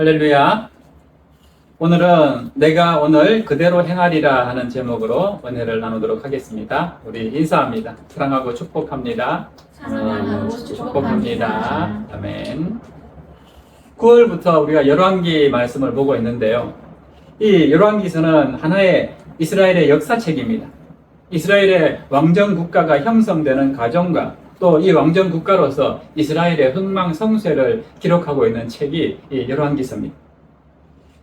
할렐루야. 오늘은 내가 오늘 그대로 행하리라 하는 제목으로 은혜를 나누도록 하겠습니다. 우리 인사합니다. 사랑하고 축복합니다. 사랑하고 축복합니다. 아멘. 9월부터 우리가 열왕기 말씀을 보고 있는데요. 이 열왕기서는 하나의 이스라엘의 역사책입니다. 이스라엘의 왕정 국가가 형성되는 과정과 또 이 왕정 국가로서 이스라엘의 흥망성쇠를 기록하고 있는 책이 이 열왕기서입니다.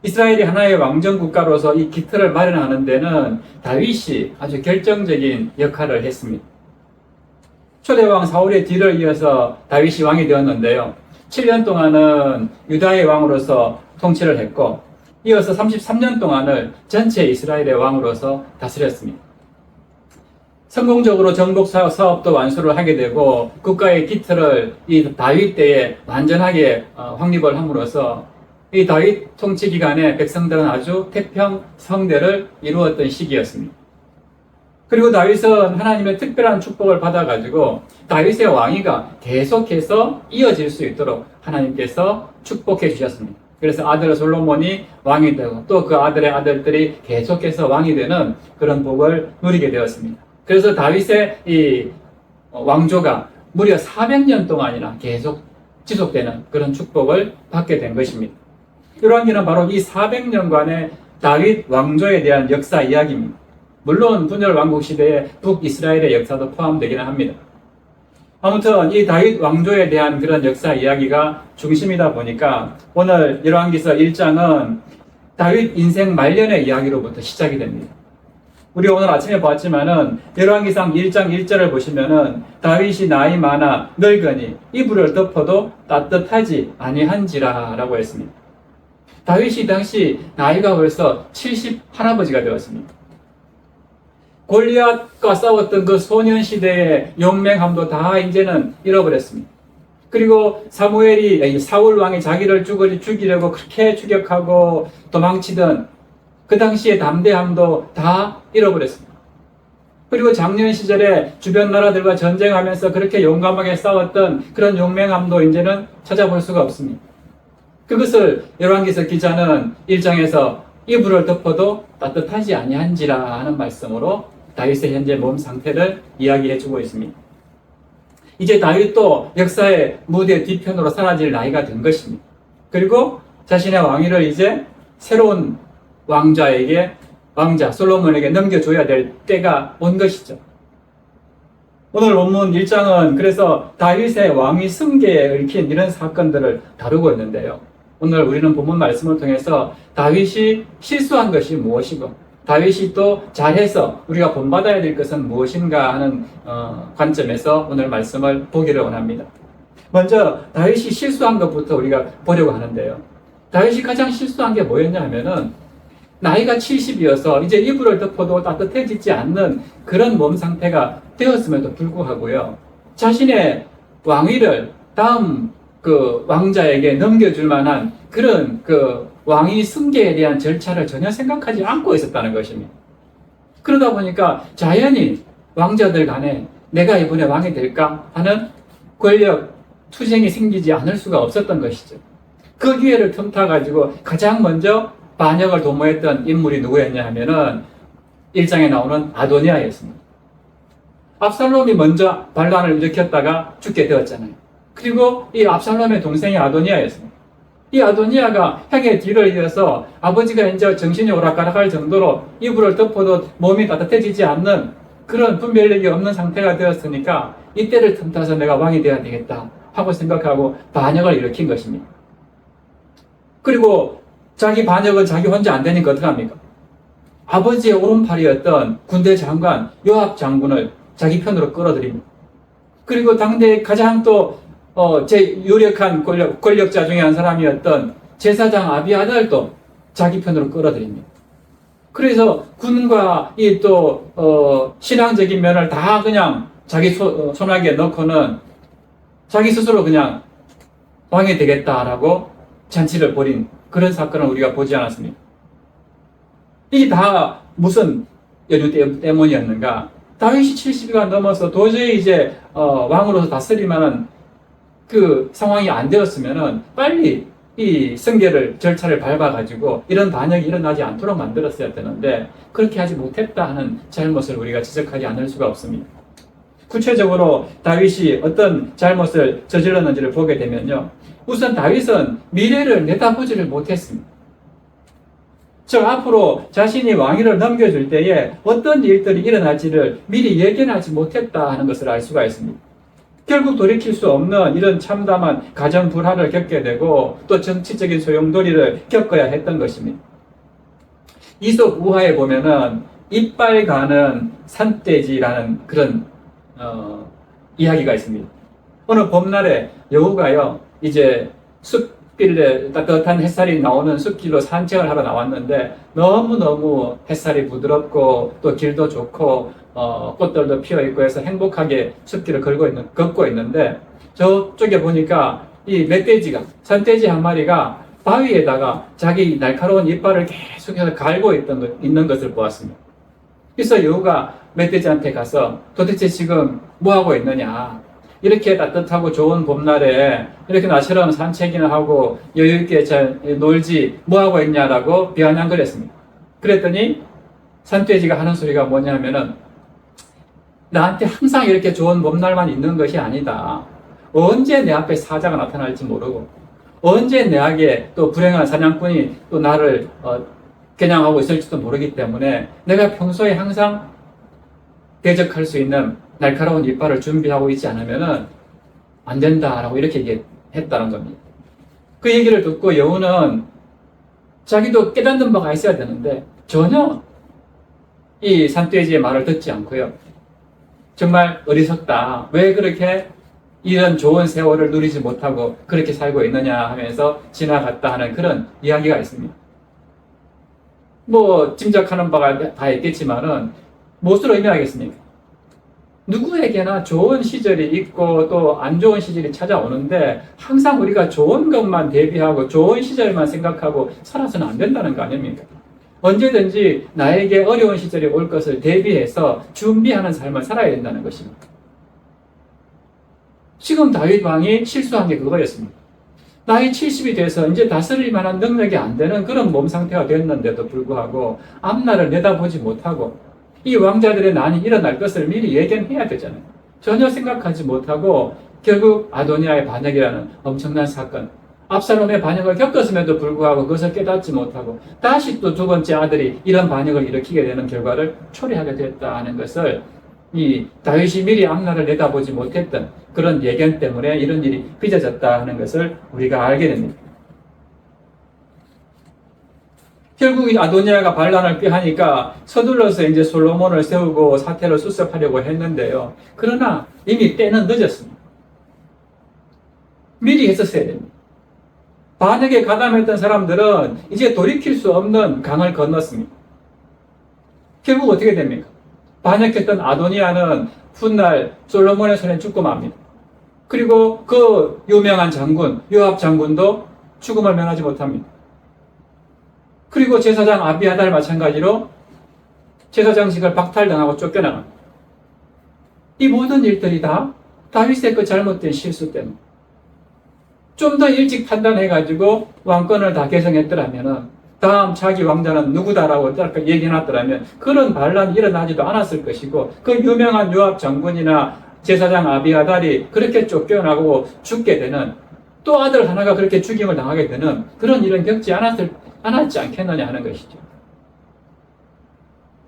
이스라엘이 하나의 왕정 국가로서 이 기틀을 마련하는 데는 다윗이 아주 결정적인 역할을 했습니다. 초대왕 사울의 뒤를 이어서 다윗이 왕이 되었는데요. 7년 동안은 유다의 왕으로서 통치를 했고 이어서 33년 동안을 전체 이스라엘의 왕으로서 다스렸습니다. 성공적으로 정복 사업도 완수를 하게 되고 국가의 기틀을 이 다윗 때에 완전하게 확립을 함으로써 이 다윗 통치 기간에 백성들은 아주 태평 성대를 이루었던 시기였습니다. 그리고 다윗은 하나님의 특별한 축복을 받아가지고 다윗의 왕위가 계속해서 이어질 수 있도록 하나님께서 축복해 주셨습니다. 그래서 아들 솔로몬이 왕이 되고 또 그 아들의 아들들이 계속해서 왕이 되는 그런 복을 누리게 되었습니다. 그래서 다윗의 이 왕조가 무려 400년 동안이나 계속 지속되는 그런 축복을 받게 된 것입니다. 열왕기는 바로 이 400년간의 다윗 왕조에 대한 역사 이야기입니다. 물론 분열 왕국 시대의 북이스라엘의 역사도 포함되기는 합니다. 아무튼 이 다윗 왕조에 대한 그런 역사 이야기가 중심이다 보니까 오늘 열왕기서 1장은 다윗 인생 말년의 이야기로부터 시작이 됩니다. 우리가 오늘 아침에 봤지만은 열왕기상 1장 1절을 보시면은 다윗이 나이 많아 늙으니 이불을 덮어도 따뜻하지 아니한지라 라고 했습니다. 다윗이 당시 나이가 벌써 70 할아버지가 되었습니다. 골리앗과 싸웠던 그 소년 시대의 용맹함도 다 이제는 잃어버렸습니다. 그리고 사울 왕이 자기를 죽이려고 그렇게 추격하고 도망치던 그 당시의 담대함도 다 잃어버렸습니다. 그리고 작년 시절에 주변 나라들과 전쟁하면서 그렇게 용감하게 싸웠던 그런 용맹함도 이제는 찾아볼 수가 없습니다. 그것을 열왕기서 기자는 1장에서 이불을 덮어도 따뜻하지 아니한지라 하는 말씀으로 다윗의 현재 몸 상태를 이야기해 주고 있습니다. 이제 다윗도 역사의 무대 뒤편으로 사라질 나이가 된 것입니다. 그리고 자신의 왕위를 이제 새로운 왕자 솔로몬에게 넘겨줘야 될 때가 온 것이죠. 오늘 본문 1장은 그래서 다윗의 왕위 승계에 얽힌 이런 사건들을 다루고 있는데요. 오늘 우리는 본문 말씀을 통해서 다윗이 실수한 것이 무엇이고 다윗이 또 잘해서 우리가 본받아야 될 것은 무엇인가 하는 관점에서 오늘 말씀을 보기를 원합니다. 먼저 다윗이 실수한 것부터 우리가 보려고 하는데요. 다윗이 가장 실수한 게 뭐였냐 하면은 나이가 70이어서 이제 이불을 덮어도 따뜻해지지 않는 그런 몸 상태가 되었음에도 불구하고요. 자신의 왕위를 다음 그 왕자에게 넘겨줄 만한 그런 그 왕위 승계에 대한 절차를 전혀 생각하지 않고 있었다는 것입니다. 그러다 보니까 자연히 왕자들 간에 내가 이번에 왕이 될까 하는 권력 투쟁이 생기지 않을 수가 없었던 것이죠. 그 기회를 틈타가지고 가장 먼저 반역을 도모했던 인물이 누구였냐 하면은 1장에 나오는 아도니아였습니다. 압살롬이 먼저 반란을 일으켰다가 죽게 되었잖아요. 그리고 이 압살롬의 동생이 아도니아였습니다. 이 아도니아가 형의 뒤를 이어서 아버지가 이제 정신이 오락가락할 정도로 이불을 덮어도 몸이 따뜻해지지 않는 그런 분별력이 없는 상태가 되었으니까 이때를 틈타서 내가 왕이 되어야 되겠다 하고 생각하고 반역을 일으킨 것입니다. 그리고 자기 반역은 자기 혼자 안 되니까 어떡합니까? 아버지의 오른팔이었던 군대 장관 요압 장군을 자기 편으로 끌어들입니다. 그리고 당대에 가장 또 유력한 권력자 중에 한 사람이었던 제사장 아비아달도 자기 편으로 끌어들입니다. 그래서 군과 이 또 신앙적인 면을 다 그냥 자기 손아귀에 넣고는 자기 스스로 그냥 왕이 되겠다라고 잔치를 벌인 그런 사건을 우리가 보지 않았습니다. 이게 다 무슨 연유 때문이었는가? 다윗이 70가 넘어서 도저히 이제 왕으로서 다스릴 만한 그 상황이 안 되었으면은 빨리 이 승계를 절차를 밟아가지고 이런 반역이 일어나지 않도록 만들었어야 되는데 그렇게 하지 못했다 하는 잘못을 우리가 지적하지 않을 수가 없습니다. 구체적으로 다윗이 어떤 잘못을 저질렀는지를 보게 되면요, 우선 다윗은 미래를 내다보지를 못했습니다. 즉 앞으로 자신이 왕위를 넘겨줄 때에 어떤 일들이 일어날지를 미리 예견하지 못했다 하는 것을 알 수가 있습니다. 결국 돌이킬 수 없는 이런 참담한 가정 불화를 겪게 되고 또 정치적인 소용돌이를 겪어야 했던 것입니다. 이솝 우화에 보면은 이빨 가는 산돼지라는 그런 이야기가 있습니다. 어느 봄날에 여우가요, 이제 숲길에 따뜻한 햇살이 나오는 숲길로 산책을 하러 나왔는데 너무너무 햇살이 부드럽고 또 길도 좋고 꽃들도 피어 있고 해서 행복하게 숲길을 걷고 있는데 저쪽에 보니까 이 멧돼지가, 산돼지 한 마리가 바위에다가 자기 날카로운 이빨을 계속해서 갈고 있는 것을 보았습니다. 그래서 여우가 멧돼지한테 가서 도대체 지금 뭐 하고 있느냐, 이렇게 따뜻하고 좋은 봄날에 이렇게 나처럼 산책이나 하고 여유있게 잘 놀지 뭐 하고 있냐라고 비아냥거렸습니다. 그랬더니 산돼지가 하는 소리가 뭐냐면은 나한테 항상 이렇게 좋은 봄날만 있는 것이 아니다. 언제 내 앞에 사자가 나타날지 모르고 언제 내에게 또 불행한 사냥꾼이 또 나를 겨냥하고 있을지도 모르기 때문에 내가 평소에 항상 대적할 수 있는 날카로운 이빨을 준비하고 있지 않으면은 안 된다라고 이렇게 얘기했다는 겁니다. 그 얘기를 듣고 여우는 자기도 깨닫는 바가 있어야 되는데 전혀 이 산돼지의 말을 듣지 않고요. 정말 어리석다. 왜 그렇게 이런 좋은 세월을 누리지 못하고 그렇게 살고 있느냐 하면서 지나갔다 하는 그런 이야기가 있습니다. 뭐 짐작하는 바가 다 있겠지만은 무엇으로 의미하겠습니까? 누구에게나 좋은 시절이 있고 또 안 좋은 시절이 찾아오는데 항상 우리가 좋은 것만 대비하고 좋은 시절만 생각하고 살아서는 안 된다는 거 아닙니까? 언제든지 나에게 어려운 시절이 올 것을 대비해서 준비하는 삶을 살아야 된다는 것입니다. 지금 다윗 왕이 실수한 게 그거였습니다. 나이 70이 돼서 이제 다스릴 만한 능력이 안 되는 그런 몸 상태가 됐는데도 불구하고 앞날을 내다보지 못하고 이 왕자들의 난이 일어날 것을 미리 예견해야 되잖아요. 전혀 생각하지 못하고 결국 아도니아의 반역이라는 엄청난 사건, 압살롬의 반역을 겪었음에도 불구하고 그것을 깨닫지 못하고 다시 또 두 번째 아들이 이런 반역을 일으키게 되는 결과를 초래하게 됐다는 것을 이 다윗이 미리 앞날을 내다보지 못했던 그런 예견 때문에 이런 일이 빚어졌다 하는 것을 우리가 알게 됩니다. 결국 이 아도니아가 반란을 꾀하니까 서둘러서 이제 솔로몬을 세우고 사태를 수습하려고 했는데요. 그러나 이미 때는 늦었습니다. 미리 했었어야 됩니다. 반역에 가담했던 사람들은 이제 돌이킬 수 없는 강을 건넜습니다. 결국 어떻게 됩니까? 반역했던 아도니아는 훗날 솔로몬의 손에 죽고 맙니다. 그리고 그 유명한 장군 요압 장군도 죽음을 면하지 못합니다. 그리고 제사장 아비아달 마찬가지로 제사장직을 박탈당하고 쫓겨나갑니다. 이 모든 일들이 다 다윗의 그 잘못된 실수 때문에 좀 더 일찍 판단해가지고 왕권을 다 개성했더라면 다음 차기 왕자는 누구다라고 얘기해놨더라면 그런 반란이 일어나지도 않았을 것이고 그 유명한 요압 장군이나 제사장 아비아달이 그렇게 쫓겨나고 죽게 되는 또 아들 하나가 그렇게 죽임을 당하게 되는 그런 일은 겪지 않았지 않겠느냐 하는 것이죠.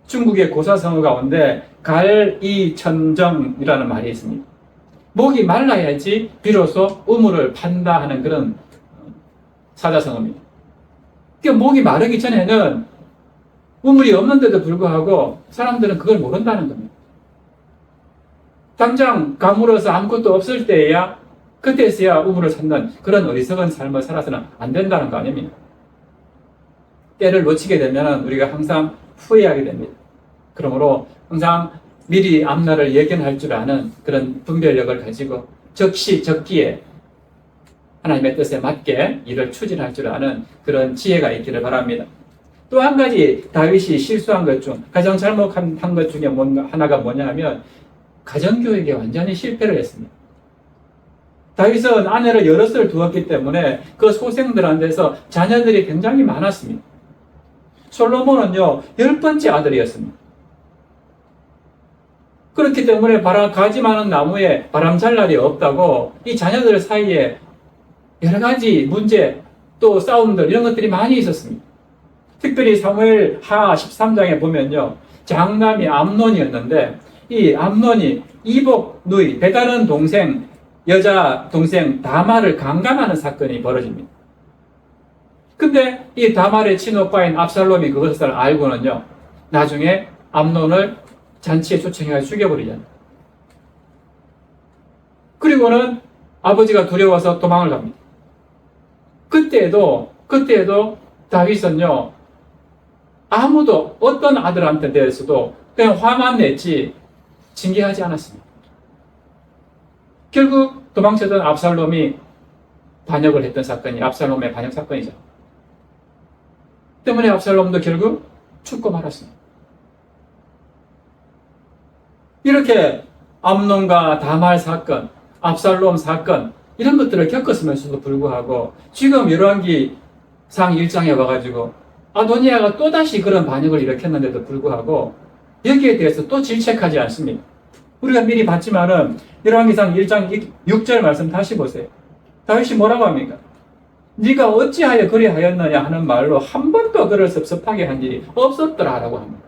중국의 고사성어 가운데 갈이천정이라는 말이 있습니다. 목이 말라야지 비로소 우물을 판다 하는 그런 사자성어입니다. 그러니까 목이 마르기 전에는 우물이 없는데도 불구하고 사람들은 그걸 모른다는 겁니다. 당장 가물어서 아무것도 없을 때에야 그때서야 우물을 찾는 그런 어리석은 삶을 살아서는 안 된다는 거 아닙니까? 때를 놓치게 되면 우리가 항상 후회하게 됩니다. 그러므로 항상 미리 앞날을 예견할 줄 아는 그런 분별력을 가지고 적시적기에 하나님의 뜻에 맞게 일을 추진할 줄 아는 그런 지혜가 있기를 바랍니다. 또 한 가지 다윗이 실수한 것 중 가장 잘못한 것 중에 하나가 뭐냐 하면 가정교육에 완전히 실패를 했습니다. 다윗은 아내를 여럿을 두었기 때문에 그 소생들한테서 자녀들이 굉장히 많았습니다. 솔로몬은요, 10번째 아들이었습니다. 그렇기 때문에 가지 많은 나무에 바람 잘 날이 없다고 이 자녀들 사이에 여러 가지 문제, 또 싸움들, 이런 것들이 많이 있었습니다. 특별히 사무엘 하 13장에 보면요, 장남이 암논이었는데, 이 암논이 이복 누이, 배다른 동생, 여자 동생 다말을 강간하는 사건이 벌어집니다. 근데 이 다말의 친오빠인 압살롬이 그것을 알고는요, 나중에 암논을 잔치에 초청해서 죽여버리잖아요. 그리고는 아버지가 두려워서 도망을 갑니다. 그때에도 다윗은요, 아무도 어떤 아들한테 대해서도 그냥 화만 냈지 징계하지 않았습니다. 결국 도망쳤던 압살롬이 반역을 했던 사건이 압살롬의 반역 사건이죠. 때문에 압살롬도 결국 죽고 말았습니다. 이렇게 암논과 다말 사건, 압살롬 사건, 이런 것들을 겪었으면서도 불구하고 지금 열왕기상 1장에 와가지고 아도니아가 또다시 그런 반역을 일으켰는데도 불구하고 여기에 대해서 또 질책하지 않습니다. 우리가 미리 봤지만은 열왕기상 1장 6절 말씀 다시 보세요. 다윗이 뭐라고 합니까? 네가 어찌하여 그리하였느냐 하는 말로 한 번도 그를 섭섭하게 한 일이 없었더라라고 합니다.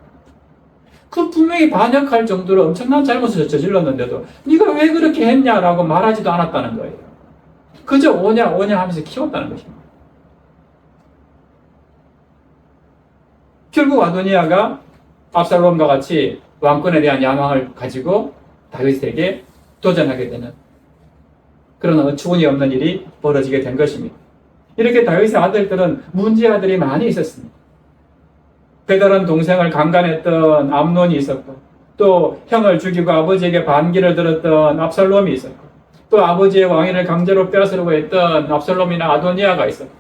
그 분명히 반역할 정도로 엄청난 잘못을 저질렀는데도 네가 왜 그렇게 했냐라고 말하지도 않았다는 거예요. 그저 오냐 하면서 키웠다는 것입니다. 결국 아도니아가 압살롬과 같이 왕권에 대한 야망을 가지고 다윗에게 도전하게 되는 그런 어처구니 없는 일이 벌어지게 된 것입니다. 이렇게 다윗의 아들들은 문제 아들이 많이 있었습니다. 배다른 동생을 강간했던 암논이 있었고, 또 형을 죽이고 아버지에게 반기를 들었던 압살롬이 있었고, 또 아버지의 왕위를 강제로 빼앗으려고 했던 압살롬이나 아도니아가 있었고,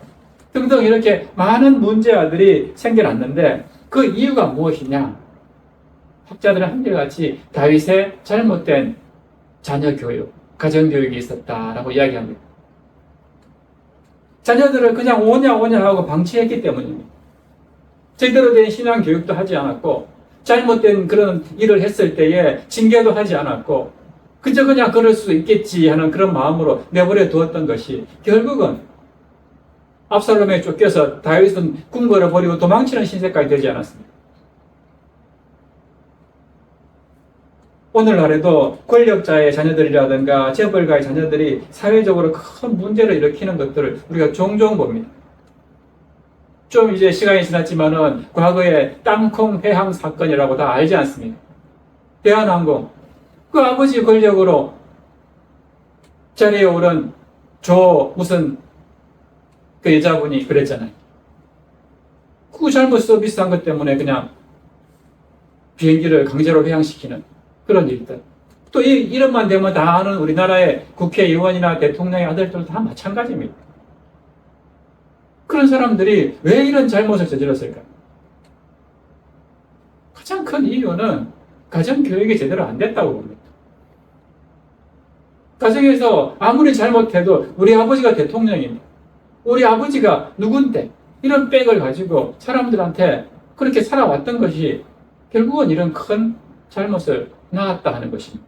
등등 이렇게 많은 문제 아들이 생겨났는데 그 이유가 무엇이냐? 학자들은 한결같이 다윗의 잘못된 자녀 교육, 가정 교육이 있었다라고 이야기합니다. 자녀들을 그냥 오냐 하고 방치했기 때문입니다. 제대로 된 신앙 교육도 하지 않았고, 잘못된 그런 일을 했을 때에 징계도 하지 않았고, 그저 그냥 그럴 수 있겠지 하는 그런 마음으로 내버려 두었던 것이 결국은 압살롬에 쫓겨서 다윗은 궁궐을 버리고 도망치는 신세까지 되지 않았습니다. 오늘날에도 권력자의 자녀들이라든가 재벌가의 자녀들이 사회적으로 큰 문제를 일으키는 것들을 우리가 종종 봅니다. 좀 이제 시간이 지났지만은 과거에 땅콩 회항 사건이라고 다 알지 않습니까? 대한항공 그 아버지 권력으로 자리에 오른 무슨 그 여자분이 그랬잖아요. 그 잘못 서비스한 것 때문에 그냥 비행기를 강제로 회항시키는 그런 일들. 또 이런만 되면 다 아는 우리나라의 국회의원이나 대통령의 아들들도 다 마찬가지입니다. 그런 사람들이 왜 이런 잘못을 저질렀을까? 가장 큰 이유는 가정교육이 제대로 안 됐다고 봅니다. 가정에서 아무리 잘못해도 우리 아버지가 대통령입니다. 우리 아버지가 누군데 이런 백을 가지고 사람들한테 그렇게 살아왔던 것이 결국은 이런 큰 잘못을 낳았다 하는 것입니다.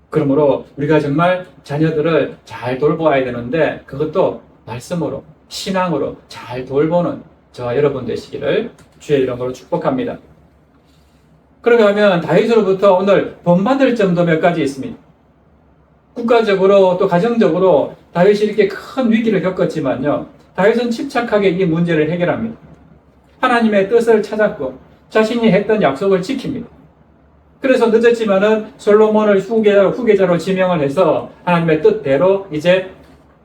그러므로 우리가 정말 자녀들을 잘 돌보아야 되는데 그것도 말씀으로, 신앙으로 잘 돌보는 저와 여러분 되시기를 주의 이름으로 축복합니다. 그런가 하면 다윗으로부터 오늘 본받을 점도 몇 가지 있습니다. 국가적으로 또 가정적으로 다윗이 이렇게 큰 위기를 겪었지만요, 다윗은 침착하게 이 문제를 해결합니다. 하나님의 뜻을 찾았고 자신이 했던 약속을 지킵니다. 그래서 늦었지만은 솔로몬을 후계자로 지명을 해서 하나님의 뜻대로 이제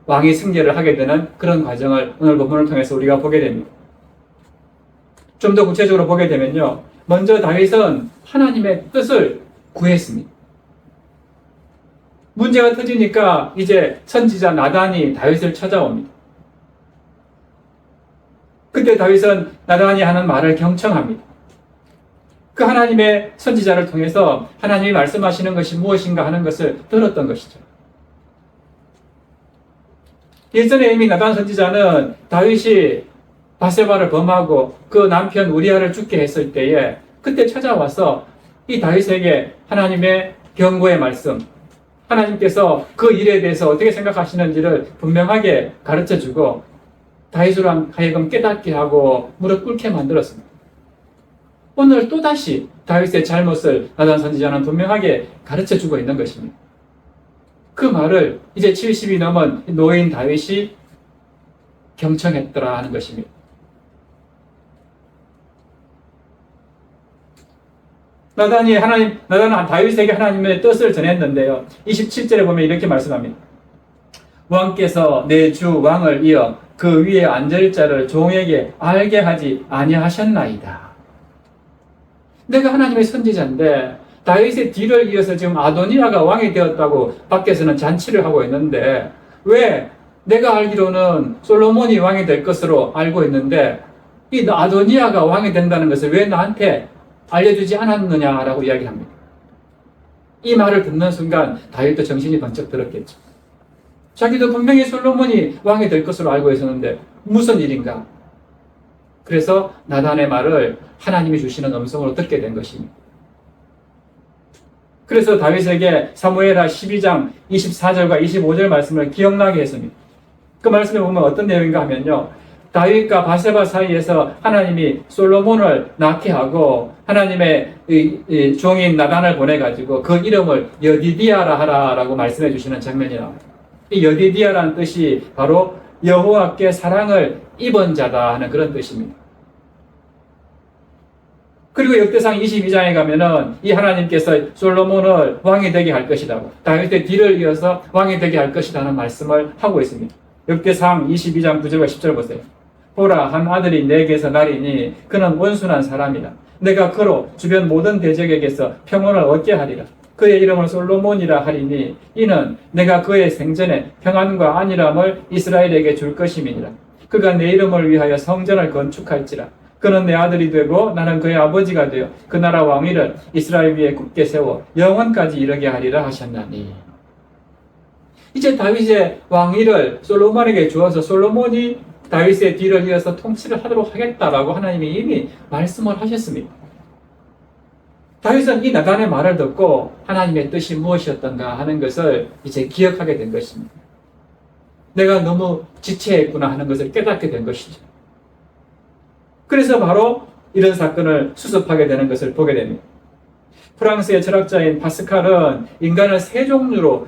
왕위 승계를 하게 되는 그런 과정을 오늘 본문을 통해서 우리가 보게 됩니다. 좀 더 구체적으로 보게 되면요, 먼저 다윗은 하나님의 뜻을 구했습니다. 문제가 터지니까 이제 선지자 나단이 다윗을 찾아옵니다. 그때 다윗은 나단이 하는 말을 경청합니다. 그 하나님의 선지자를 통해서 하나님이 말씀하시는 것이 무엇인가 하는 것을 들었던 것이죠. 예전에 이미 나단 선지자는 다윗이 바세바를 범하고 그 남편 우리아를 죽게 했을 때에 그때 찾아와서 이 다윗에게 하나님의 경고의 말씀, 하나님께서 그 일에 대해서 어떻게 생각하시는지를 분명하게 가르쳐주고 다윗으로 하여금 깨닫게 하고 무릎 꿇게 만들었습니다. 오늘 또다시 다윗의 잘못을 나단 선지자는 분명하게 가르쳐주고 있는 것입니다. 그 말을 이제 70이 넘은 노인 다윗이 경청했더라 하는 것입니다. 나단은 다윗에게 하나님의 뜻을 전했는데요. 27절에 보면 이렇게 말씀합니다. 왕께서 내 주 왕을 이어 그 위에 앉을 자를 종에게 알게 하지 아니하셨나이다. 내가 하나님의 선지자인데 다윗의 뒤를 이어서 지금 아도니아가 왕이 되었다고 밖에서는 잔치를 하고 있는데 왜 내가 알기로는 솔로몬이 왕이 될 것으로 알고 있는데 이 아도니아가 왕이 된다는 것을 왜 나한테 알려주지 않았느냐라고 이야기합니다. 이 말을 듣는 순간 다윗도 정신이 번쩍 들었겠죠. 자기도 분명히 솔로몬이 왕이 될 것으로 알고 있었는데 무슨 일인가? 그래서 나단의 말을 하나님이 주시는 음성으로 듣게 된 것입니다. 그래서 다윗에게 사무엘하 12장 24절과 25절 말씀을 기억나게 했습니다. 그 말씀에 보면 어떤 내용인가 하면요. 다윗과 바세바 사이에서 하나님이 솔로몬을 낳게 하고 하나님의 이 종인 나단을 보내가지고 그 이름을 여디디아라 하라라고 말씀해 주시는 장면이 나옵니다. 이 여디디아라는 뜻이 바로 여호와께 사랑을 입은 자다 하는 그런 뜻입니다. 그리고 역대상 22장에 가면은 이 하나님께서 솔로몬을 왕이 되게 할 것이라고 다윗의 뒤를 이어서 왕이 되게 할 것이라는 말씀을 하고 있습니다. 역대상 22장 9절과 10절 보세요. 보라, 한 아들이 내게서 나리니 그는 온순한 사람이라. 내가 그로 주변 모든 대적에게서 평온을 얻게 하리라. 그의 이름을 솔로몬이라 하리니 이는 내가 그의 생전에 평안과 안일함을 이스라엘에게 줄 것임이니라. 그가 내 이름을 위하여 성전을 건축할지라. 그는 내 아들이 되고 나는 그의 아버지가 되어 그 나라 왕위를 이스라엘 위에 굳게 세워 영원까지 이르게 하리라 하셨나니. 이제 다윗의 왕위를 솔로몬에게 주어서 솔로몬이 다윗의 뒤를 이어서 통치를 하도록 하겠다라고 하나님이 이미 말씀을 하셨습니다. 다윗은 이 나단의 말을 듣고 하나님의 뜻이 무엇이었던가 하는 것을 이제 기억하게 된 것입니다. 내가 너무 지체했구나 하는 것을 깨닫게 된 것이죠. 그래서 바로 이런 사건을 수습하게 되는 것을 보게 됩니다. 프랑스의 철학자인 파스칼은 인간을 세 종류로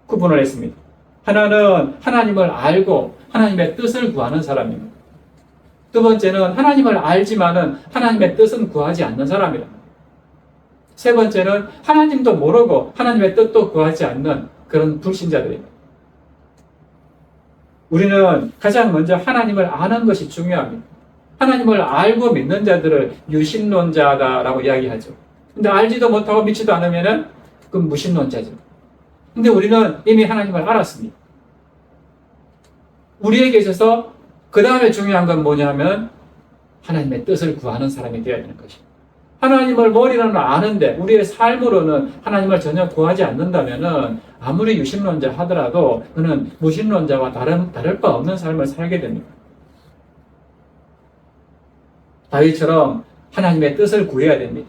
구분을 했습니다. 하나는 하나님을 알고 하나님의 뜻을 구하는 사람입니다. 두 번째는 하나님을 알지만은 하나님의 뜻은 구하지 않는 사람이다. 세 번째는 하나님도 모르고 하나님의 뜻도 구하지 않는 그런 불신자들입니다. 우리는 가장 먼저 하나님을 아는 것이 중요합니다. 하나님을 알고 믿는 자들을 유신론자다라고 이야기하죠. 근데 알지도 못하고 믿지도 않으면은 그건 무신론자죠. 근데 우리는 이미 하나님을 알았습니다. 우리에게 있어서 그 다음에 중요한 건 뭐냐면 하나님의 뜻을 구하는 사람이 되어야 되는 것입니다. 하나님을 머리로는 아는데 우리의 삶으로는 하나님을 전혀 구하지 않는다면은 아무리 유신론자 하더라도 그는 무신론자와 다를 바 없는 삶을 살게 됩니다. 다윗처럼 하나님의 뜻을 구해야 됩니다.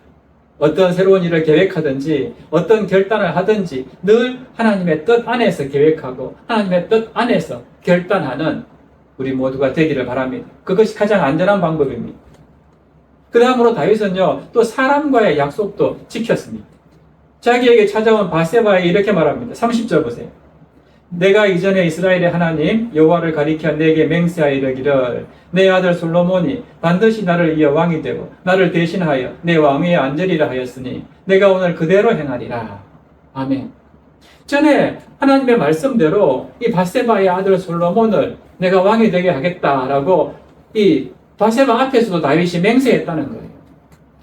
어떤 새로운 일을 계획하든지 어떤 결단을 하든지 늘 하나님의 뜻 안에서 계획하고 하나님의 뜻 안에서 결단하는 우리 모두가 되기를 바랍니다. 그것이 가장 안전한 방법입니다. 그 다음으로 다윗은요 또 사람과의 약속도 지켰습니다. 자기에게 찾아온 바세바에게 이렇게 말합니다. 30절 보세요. 내가 이전에 이스라엘의 하나님 여호와를 가리켜 내게 맹세하여 이르기를 내 아들 솔로몬이 반드시 나를 이어 왕이 되고 나를 대신하여 내 왕위에 앉으리라 하였으니 내가 오늘 그대로 행하리라. 아멘. 전에 하나님의 말씀대로 이 바세바의 아들 솔로몬을 내가 왕이 되게 하겠다라고 이 바세바 앞에서도 다윗이 맹세했다는 거예요.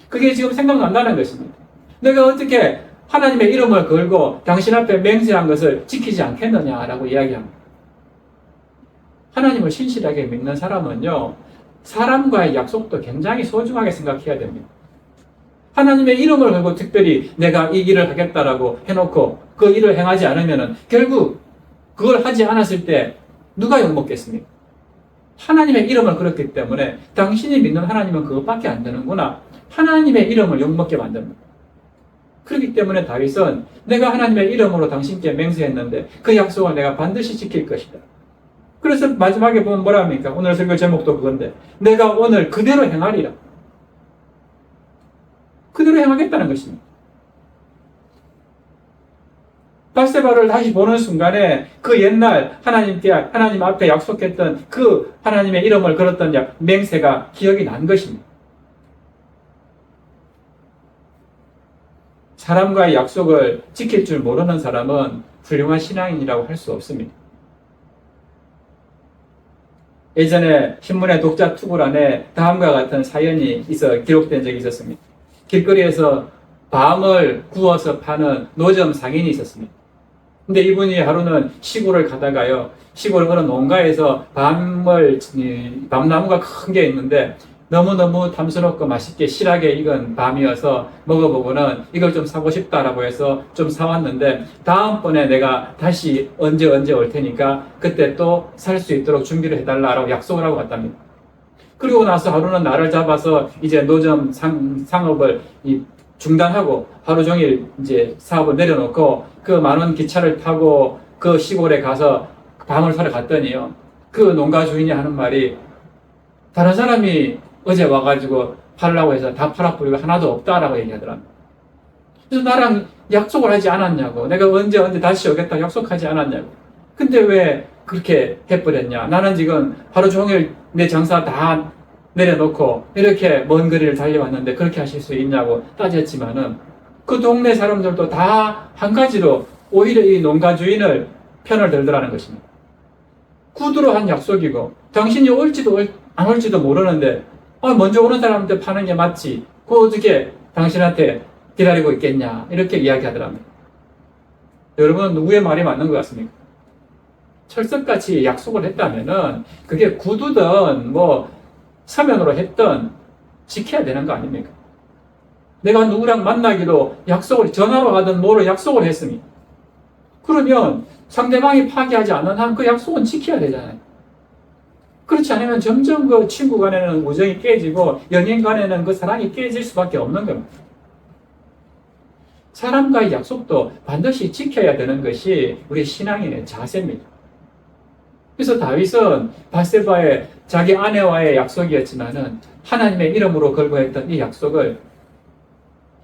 그게 지금 생각난다는 것입니다. 내가 어떻게 하나님의 이름을 걸고 당신 앞에 맹세한 것을 지키지 않겠느냐라고 이야기합니다. 하나님을 신실하게 믿는 사람은요, 사람과의 약속도 굉장히 소중하게 생각해야 됩니다. 하나님의 이름을 걸고 특별히 내가 이 일을 하겠다라고 해놓고 그 일을 행하지 않으면은 결국 그걸 하지 않았을 때 누가 욕먹겠습니까? 하나님의 이름을 걸었기 때문에 당신이 믿는 하나님은 그것밖에 안 되는구나. 하나님의 이름을 욕먹게 만듭니다. 그렇기 때문에 다윗은 내가 하나님의 이름으로 당신께 맹세했는데 그 약속을 내가 반드시 지킬 것이다. 그래서 마지막에 보면 뭐라 합니까? 오늘 설교 제목도 그건데 내가 오늘 그대로 행하리라. 그대로 행하겠다는 것입니다. 바세바를 다시 보는 순간에 그 옛날 하나님 앞에 약속했던 그 하나님의 이름을 걸었던 맹세가 기억이 난 것입니다. 사람과의 약속을 지킬 줄 모르는 사람은 훌륭한 신앙인이라고 할 수 없습니다. 예전에 신문의 독자 투고란에 다음과 같은 사연이 기록된 적이 있었습니다. 길거리에서 밤을 구워서 파는 노점 상인이 있었습니다. 근데 이분이 하루는 시골을 가다가요, 시골 어느 농가에서 밤나무가 큰 게 있는데 너무너무 탐스럽고 맛있게 실하게 익은 밤이어서 먹어보고는 이걸 좀 사고 싶다라고 해서 좀 사왔는데 다음번에 내가 다시 언제 올 테니까 그때 또 살 수 있도록 준비를 해달라고 약속을 하고 갔답니다. 그리고 나서 하루는 날을 잡아서 이제 노점 상업을 중단하고 하루 종일 이제 사업을 내려놓고 그 많은 기차를 타고 그 시골에 가서 밤을 사러 갔더니요, 그 농가 주인이 하는 말이 다른 사람이 어제 와가지고 팔라고 해서 다 팔아버리고 하나도 없다라고 얘기하더랍니다. 그래서 나랑 약속을 하지 않았냐고, 내가 언제 다시 오겠다 약속하지 않았냐고. 근데 왜 그렇게 해버렸냐? 나는 지금 하루 종일 내 장사 다 내려놓고 이렇게 먼 거리를 달려왔는데 그렇게 하실 수 있냐고 따졌지만은 그 동네 사람들도 다 한 가지로 오히려 이 농가 주인을 편을 들더라는 것입니다. 구두로 한 약속이고 당신이 올지도 안 올지도 모르는데 먼저 오는 사람한테 파는 게 맞지, 그거 어떻게 당신한테 기다리고 있겠냐, 이렇게 이야기하더랍니다. 여러분, 누구의 말이 맞는 것 같습니까? 철석같이 약속을 했다면은 그게 구두든 서면으로 했던 지켜야 되는 거 아닙니까? 내가 누구랑 만나기로 약속을 전화로 하든 뭐로 약속을 했습니다. 그러면 상대방이 파기하지 않는 한 그 약속은 지켜야 되잖아요. 그렇지 않으면 점점 그 친구 간에는 우정이 깨지고 연인 간에는 그 사랑이 깨질 수밖에 없는 겁니다. 사람과의 약속도 반드시 지켜야 되는 것이 우리 신앙인의 자세입니다. 그래서 다윗은 바세바의 자기 아내와의 약속이었지만은 하나님의 이름으로 걸고 했던 이 약속을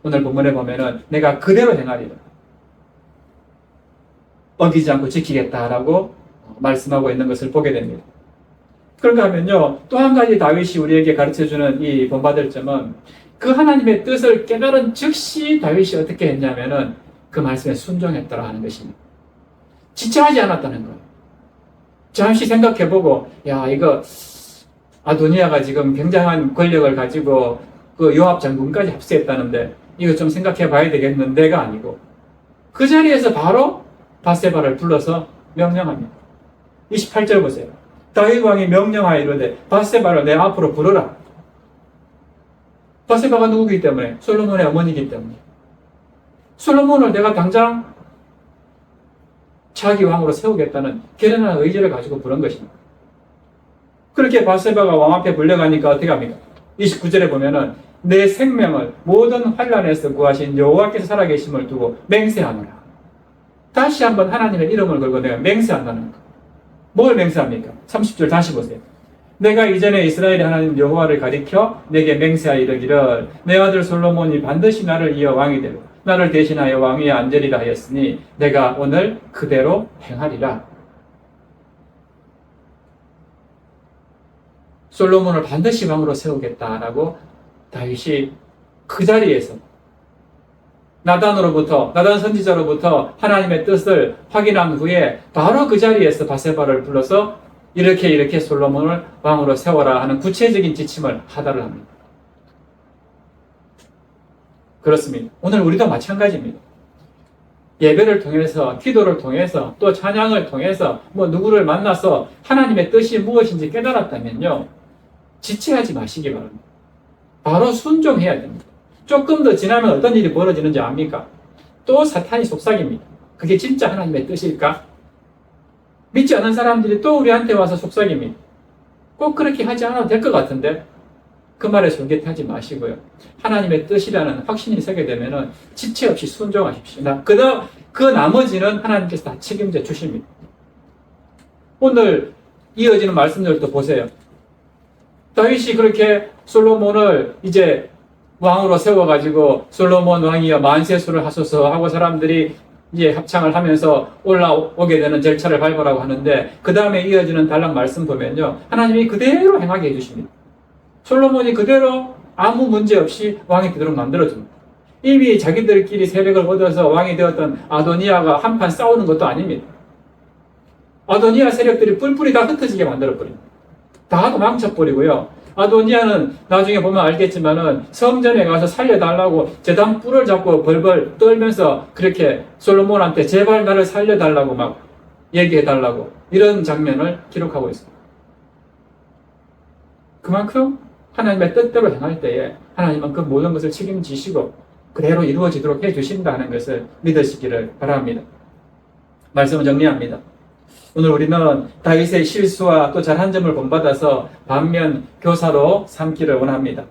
오늘 본문에 보면은 내가 그대로 행하리라, 어기지 않고 지키겠다라고 말씀하고 있는 것을 보게 됩니다. 그런가 하면요, 또 한 가지 다윗이 우리에게 가르쳐주는 이 본받을 점은 그 하나님의 뜻을 깨달은 즉시 다윗이 어떻게 했냐면은 그 말씀에 순종했다라 하는 것입니다. 지체하지 않았다는 거예요. 잠시 생각해보고, 이거 아도니아가 지금 굉장한 권력을 가지고 그 요압 장군까지 합세했다는데 이거 좀 생각해 봐야 되겠는데가 아니고 그 자리에서 바로 바세바를 불러서 명령합니다. 28절 보세요. 다윗 왕이 명령하여 이르되 바세바를 내 앞으로 부르라. 바세바가 누구이기 때문에? 솔로몬의 어머니이기 때문에. 솔로몬을 내가 당장 자기 왕으로 세우겠다는 결연한 의지를 가지고 부른 것입니다. 그렇게 바세바가 왕 앞에 불려가니까 어떻게 합니까? 29절에 보면은 내 생명을 모든 환난에서 구하신 여호와께서 살아계심을 두고 맹세하노라. 다시 한번 하나님의 이름을 걸고 내가 맹세한다는 것. 뭘 맹세합니까? 30절 다시 보세요. 내가 이전에 이스라엘의 하나님 여호와를 가리켜 내게 맹세하여 이르기를 내 아들 솔로몬이 반드시 나를 이어 왕이 되고 나를 대신하여 왕위에 앉으리라 하였으니 내가 오늘 그대로 행하리라. 솔로몬을 반드시 왕으로 세우겠다라고 다윗이 그 자리에서 나단 선지자로부터 하나님의 뜻을 확인한 후에 바로 그 자리에서 바세바를 불러서 이렇게 솔로몬을 왕으로 세워라 하는 구체적인 지침을 하달을 합니다. 그렇습니다. 오늘 우리도 마찬가지입니다. 예배를 통해서, 기도를 통해서, 또 찬양을 통해서 누구를 만나서 하나님의 뜻이 무엇인지 깨달았다면요, 지체하지 마시기 바랍니다. 바로 순종해야 됩니다. 조금 더 지나면 어떤 일이 벌어지는지 압니까? 또 사탄이 속삭입니다. 그게 진짜 하나님의 뜻일까? 믿지 않은 사람들이 또 우리한테 와서 속삭입니다. 꼭 그렇게 하지 않아도 될 것 같은데 그 말에 솔깃하지 마시고요. 하나님의 뜻이라는 확신이 서게 되면은 지체 없이 순종하십시오. 그 나머지는 하나님께서 다 책임져 주십니다. 오늘 이어지는 말씀들도 보세요. 다윗이 그렇게 솔로몬을 이제 왕으로 세워가지고 솔로몬 왕이여 만세수를 하소서 하고 사람들이 이제 합창을 하면서 올라오게 되는 절차를 밟으라고 하는데 그 다음에 이어지는 단락 말씀 보면요. 하나님이 그대로 행하게 해주십니다. 솔로몬이 그대로 아무 문제 없이 왕이 되도록 만들어줍니다. 이미 자기들끼리 세력을 얻어서 왕이 되었던 아도니아가 한판 싸우는 것도 아닙니다. 아도니아 세력들이 뿔뿔이 다 흩어지게 만들어버립니다. 다 망쳐버리고요. 아도니아는 나중에 보면 알겠지만은 성전에 가서 살려달라고 제단 뿔을 잡고 벌벌 떨면서 그렇게 솔로몬한테 제발 나를 살려달라고 막 얘기해달라고 이런 장면을 기록하고 있습니다. 그만큼 하나님의 뜻대로 행할 때에 하나님은 그 모든 것을 책임지시고 그대로 이루어지도록 해주신다는 것을 믿으시기를 바랍니다. 말씀을 정리합니다. 오늘 우리는 다윗의 실수와 또 잘한 점을 본받아서 반면 교사로 삼기를 원합니다.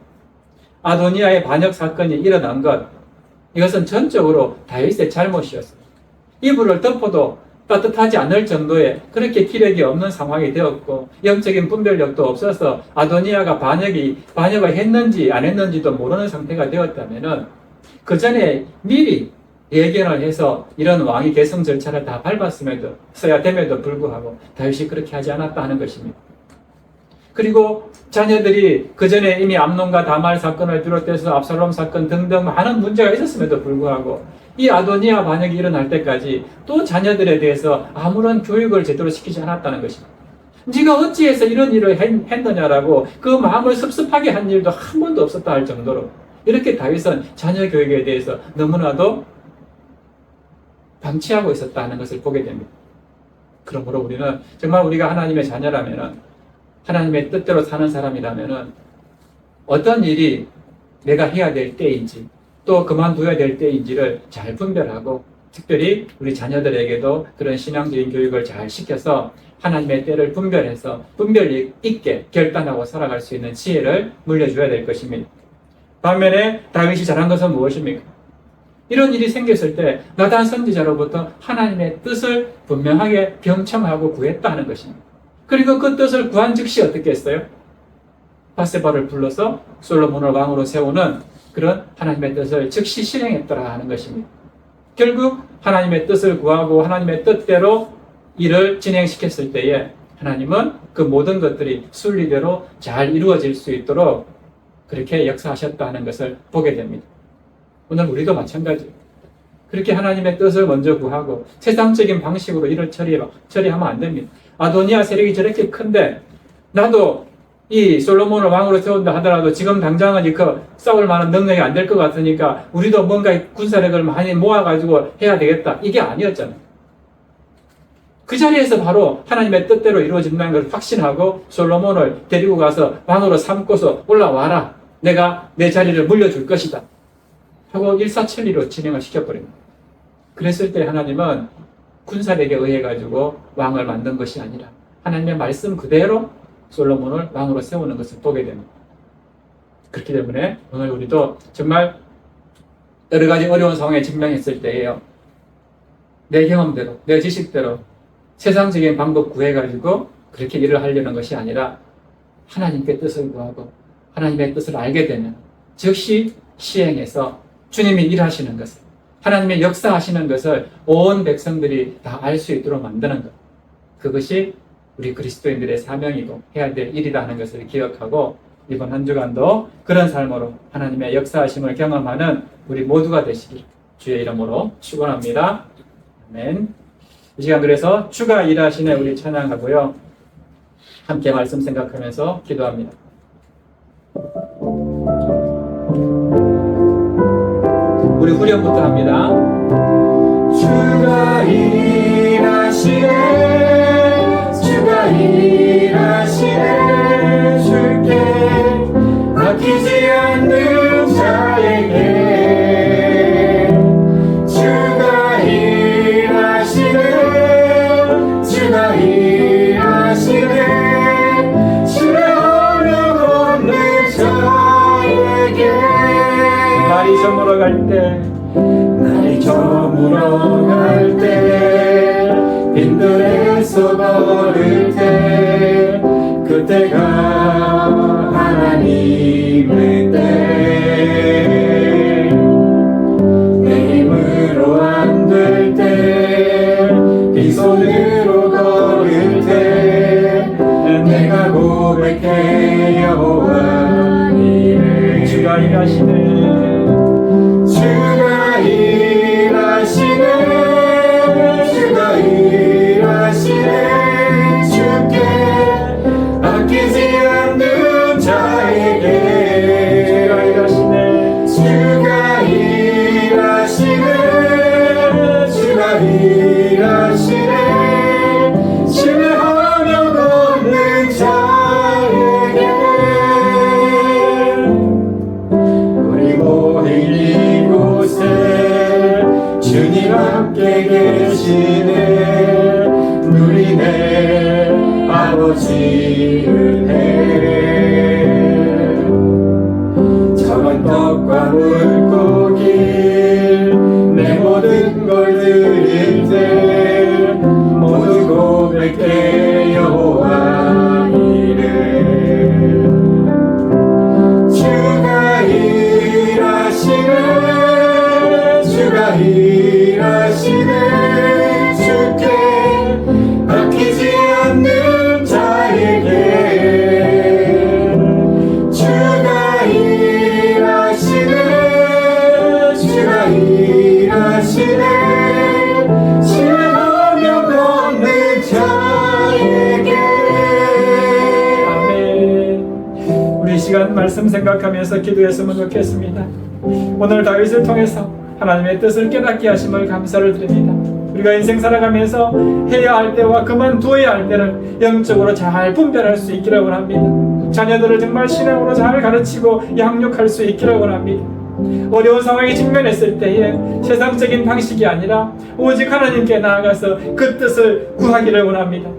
아도니아의 반역 사건이 일어난 것, 이것은 전적으로 다윗의 잘못이었습니다. 이불을 덮어도 따뜻하지 않을 정도의 그렇게 기력이 없는 상황이 되었고 영적인 분별력도 없어서 아도니아가 반역을 했는지 안 했는지도 모르는 상태가 되었다면 그 전에 미리 예견을 해서 이런 왕위 계승 절차를 다 밟았어야 됨에도 불구하고 다윗이 그렇게 하지 않았다 하는 것입니다. 그리고 자녀들이 그 전에 이미 암논과 다말 사건을 비롯해서 압살롬 사건 등등 많은 문제가 있었음에도 불구하고 이 아도니아 반역이 일어날 때까지 또 자녀들에 대해서 아무런 교육을 제대로 시키지 않았다는 것입니다. 네가 어찌해서 이런 일을 했느냐라고 그 마음을 섭섭하게 한 일도 한 번도 없었다 할 정도로 이렇게 다윗은 자녀 교육에 대해서 너무나도 방치하고 있었다는 것을 보게 됩니다. 그러므로 우리는 정말 우리가 하나님의 자녀라면 하나님의 뜻대로 사는 사람이라면 어떤 일이 내가 해야 될 때인지 또 그만둬야 될 때인지를 잘 분별하고 특별히 우리 자녀들에게도 그런 신앙적인 교육을 잘 시켜서 하나님의 때를 분별해서 분별 있게 결단하고 살아갈 수 있는 지혜를 물려줘야 될 것입니다. 반면에 다윗이 잘한 것은 무엇입니까? 이런 일이 생겼을 때 나단 선지자로부터 하나님의 뜻을 분명하게 경청하고 구했다 하는 것입니다. 그리고 그 뜻을 구한 즉시 어떻게 했어요? 바세바를 불러서 솔로몬을 왕으로 세우는 그런 하나님의 뜻을 즉시 실행했더라 하는 것입니다. 결국 하나님의 뜻을 구하고 하나님의 뜻대로 일을 진행시켰을 때에 하나님은 그 모든 것들이 순리대로 잘 이루어질 수 있도록 그렇게 역사하셨다 하는 것을 보게 됩니다. 오늘 우리도 마찬가지예요. 그렇게 하나님의 뜻을 먼저 구하고 세상적인 방식으로 일을 처리하면 안 됩니다. 아도니아 세력이 저렇게 큰데 나도 이 솔로몬을 왕으로 세운다 하더라도 지금 당장은 그 싸울 만한 능력이 안 될 것 같으니까 우리도 뭔가 군사력을 많이 모아가지고 해야 되겠다. 이게 아니었잖아요. 그 자리에서 바로 하나님의 뜻대로 이루어진다는 걸 확신하고 솔로몬을 데리고 가서 왕으로 삼고서 올라와라. 내가 내 자리를 물려줄 것이다. 하고 일사천리로 진행을 시켜버립니다. 그랬을 때 하나님은 군사력에 의해 가지고 왕을 만든 것이 아니라 하나님의 말씀 그대로 솔로몬을 왕으로 세우는 것을 보게 됩니다. 그렇기 때문에 오늘 우리도 정말 여러 가지 어려운 상황에 직면했을 때에요. 내 경험대로, 내 지식대로 세상적인 방법 구해가지고 그렇게 일을 하려는 것이 아니라 하나님께 뜻을 구하고 하나님의 뜻을 알게 되면 즉시 시행해서 주님이 일하시는 것을, 하나님의 역사하시는 것을 온 백성들이 다 알 수 있도록 만드는 것. 그것이 우리 그리스도인들의 사명이고 해야 될 일이다 하는 것을 기억하고 이번 한 주간도 그런 삶으로 하나님의 역사하심을 경험하는 우리 모두가 되시길 주의 이름으로 축원합니다. 아멘. 이 시간 그래서 주가 일하시네 우리 찬양하고요. 함께 말씀 생각하면서 기도합니다. 우리 후렴부터 합니다. 주가 일하시네 주가 일하시네 주께 맡기지 않는 자에게 갈 때, 날이 저물어갈 때, 빈들에서 걸을 때, 그때가 하나님의 때. 내 힘으로 안 될 때, 빈손으로 걸을 때, 내가 고백해 여호와 이래. 주가 일하시네. 주가 일하시네. 주가 일하시네. 주께 아끼지 않는 자에게. 주가 일하시네. 주가 일하시네. 주가 일하시네. 신뢰하며 걷는 자에게. 우리 모인 이곳에 주님 함께 계시네. 누리네 아버지 은혜. 작은 떡과 물고기 내 모든 걸 드릴 때 모두 고백해 여호와 이래. 주가 일하시네. 주가 일하시네. 주께 아끼지 않는 자에게. 주가 일하시네. 주가 일하시네. 신뢰하며 걷는 자에게. 아멘. 우리 이 시간 말씀 생각하면서 기도했으면 좋겠습니다. 오늘 다윗을 통해서 하나님의 뜻을 깨닫게 하심을 감사를 드립니다. 우리가 인생 살아가면서 해야 할 때와 그만두어야 할 때를 영적으로 잘 분별할 수 있기를 원합니다. 자녀들을 정말 신앙으로 잘 가르치고 양육할 수 있기를 원합니다. 어려운 상황에 직면했을 때에 세상적인 방식이 아니라 오직 하나님께 나아가서 그 뜻을 구하기를 원합니다.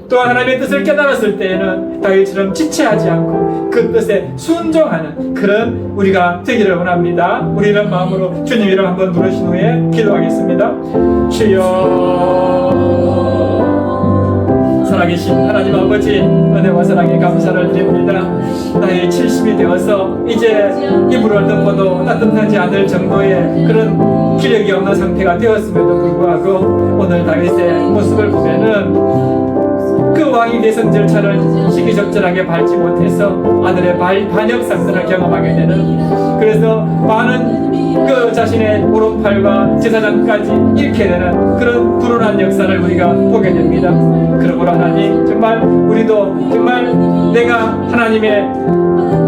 또한 하나님의 뜻을 깨달았을 때에는 다윗처럼 지체하지 않고 그 뜻에 순종하는 그런 우리가 되기를 원합니다. 우리 이런 마음으로 주님 이름 한번 부르신 후에 기도하겠습니다. 주여, 살아계신 하나님 아버지, 은혜와 사랑에 감사를 드립니다. 나이 70이 되어서 이제 이불을 덮어도 따뜻하지 않을 정도의 그런 기력이 없는 상태가 되었음에도 불구하고 오늘 다윗의 모습을 보면은 그 왕이 대선 절차를 시기적절하게 밟지 못해서 아들의 반역상들을 경험하게 되는, 그래서 많은 그 자신의 오른팔과 제사장까지 잃게 되는 그런 불운한 역사를 우리가 보게 됩니다. 그러므로 하나님, 정말 우리도 정말 내가 하나님의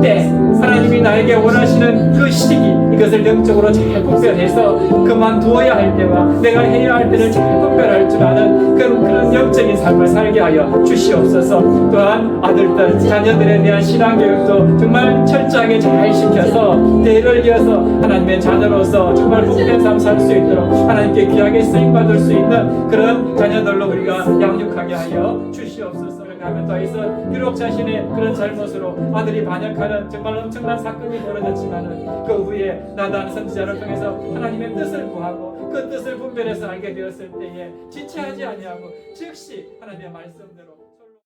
때, 하나님이 나에게 원하시는 그 시기, 이것을 영적으로 잘 분별해서 그만두어야 할 때와 내가 해야 할 때를 잘 분별할 줄 아는 그런 영적인 삶을 살게 하여 주시옵소서. 또한 아들들, 자녀들에 대한 신앙교육도 정말 철저하게 잘 시켜서 대를 이어서 하나님의 자녀로서 정말 복된 삶 살 수 있도록 하나님께 귀하게 쓰임받을 수 있는 그런 자녀들로 우리가 양육하게 하여 주시옵소서. 하면 더 있어 비록 자신의 그런 잘못으로 아들이 반역하는 정말 엄청난 사건이 벌어졌지만은 그 후에 나단 선지자를 통해서 하나님의 뜻을 구하고 그 뜻을 분별해서 알게 되었을 때에 지체하지 아니하고 즉시 하나님의 말씀대로